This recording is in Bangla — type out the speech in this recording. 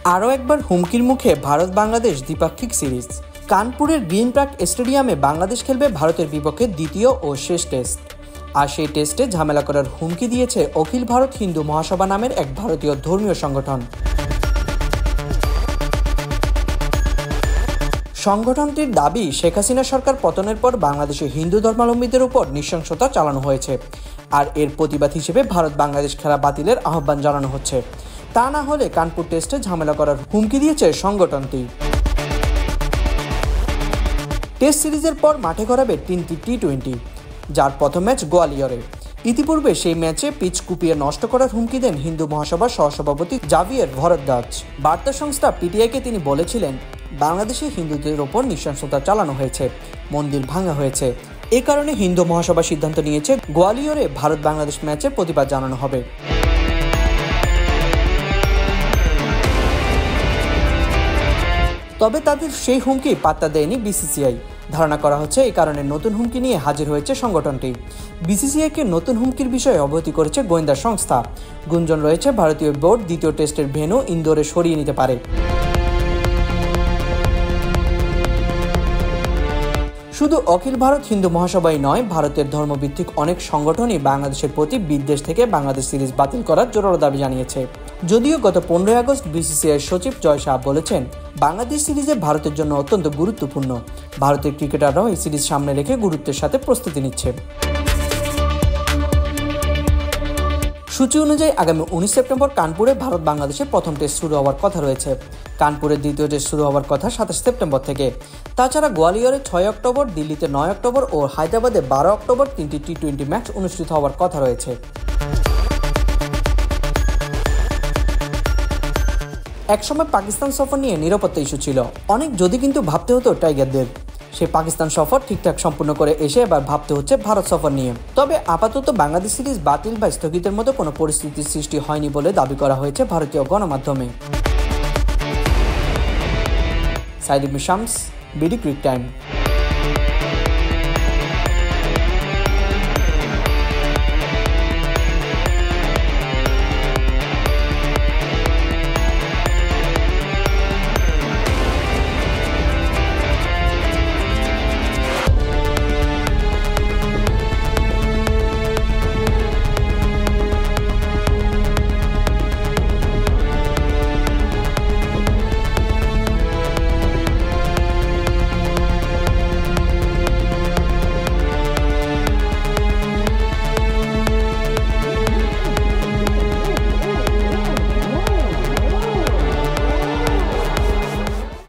আরও একবার হুমকির মুখে ভারত বাংলাদেশ দ্বিপাক্ষিক সিরিজ। কানপুরের গ্রিন পার্ক স্টেডিয়ামে বাংলাদেশ খেলবে ভারতের বিপক্ষে দ্বিতীয় ও শেষ টেস্ট। আর সেই টেস্টে ঝামেলা করার হুমকি দিয়েছে অখিল ভারত হিন্দু মহাসভা নামের এক ভারতীয় ধর্মীয় সংগঠন। সংগঠনটির দাবি, শেখ হাসিনা সরকার পতনের পর বাংলাদেশে হিন্দু ধর্মাবলম্বীদের উপর নৃশংসতা চালানো হয়েছে, আর এর প্রতিবাদ হিসেবে ভারত বাংলাদেশ খেলা বাতিলের আহ্বান জানানো হচ্ছে। তা না হলে কানপুর টেস্টে ঝামেলা করার হুমকি দিয়েছে সংগঠনটি। টেস্ট সিরিজের পর মাঠে গড়াবে 3টি টি-20, যার প্রথম ম্যাচ গোয়ালিয়রে। ইতিপূর্বে সেই ম্যাচে পিচ কুপিয়ে নষ্ট করার হুমকি দেন হিন্দু মহাসভার সহসভাপতি জাভিয়ের ভরদ্বাজ। বার্তা সংস্থা পিটিআইকে তিনি বলেছিলেন, বাংলাদেশে হিন্দুদের ওপর নৃশংসতা চালানো হয়েছে, মন্দির ভাঙা হয়েছে। এ কারণে হিন্দু মহাসভা সিদ্ধান্ত নিয়েছে গোয়ালিয়রে ভারত বাংলাদেশ ম্যাচের প্রতিবাদ জানানো হবে। তবে তাদের সেই হুমকি পাত্তা দেয়নি বিসিসিআই। ধারণা করা হচ্ছে এই কারণে নতুন হুমকি নিয়ে হাজির হয়েছে সংগঠনটি। বিসিসিআইকে নতুন হুমকির বিষয়ে অবহিত করেছে গোয়েন্দা সংস্থা। গুঞ্জন রয়েছে ভারতীয় বোর্ড দ্বিতীয় টেস্টের ভেন্যু ইন্দোরে সরিয়ে নিতে পারে। শুধু অখিল ভারত হিন্দু মহাসভাই নয়, ভারতের ধর্মভিত্তিক অনেক সংগঠনই বাংলাদেশের প্রতি বিদ্বেষ থেকে বাংলাদেশ সিরিজ বাতিল করার জোরালো দাবি জানিয়েছে। যদিও গত 15 আগস্ট বিসিসিআই সচিব জয় শাহ বলেছেন, বাংলাদেশ সিরিজে ভারতের জন্য অত্যন্ত গুরুত্বপূর্ণ। ভারতের ক্রিকেটাররাও এই সিরিজ সামনে রেখে গুরুত্বের সাথে প্রস্তুতি নিচ্ছে। সূচি অনুযায়ী আগামী 19 সেপ্টেম্বর কানপুরে ভারত বাংলাদেশের প্রথম টেস্ট শুরু হওয়ার কথা রয়েছে। কানপুরের দ্বিতীয় টেস্ট শুরু হওয়ার কথা 27 সেপ্টেম্বর থেকে। তাছাড়া গোয়ালিয়রে 6 অক্টোবর, দিল্লিতে 9 অক্টোবর ও হায়দ্রাবাদে 12 অক্টোবর 3টি টি-20 ম্যাচ অনুষ্ঠিত হওয়ার কথা রয়েছে। একসময় পাকিস্তান সফর নিয়ে নিরাপত্তা ইস্যু ছিল অনেক, যদি কিন্তু ভাবতে হতো টাইগারদের। সে পাকিস্তান সফর ঠিকঠাক সম্পূর্ণ করে এসে এবার ভাবতে হচ্ছে ভারত সফর নিয়ে। তবে আপাতত বাংলাদেশ সিরিজ বাতিল বা স্থগিতের মতো কোনো পরিস্থিতির সৃষ্টি হয়নি বলে দাবি করা হয়েছে ভারতীয় গণমাধ্যমে। সাইদ ইবনে শামস, বিডি ক্রিক টাইম।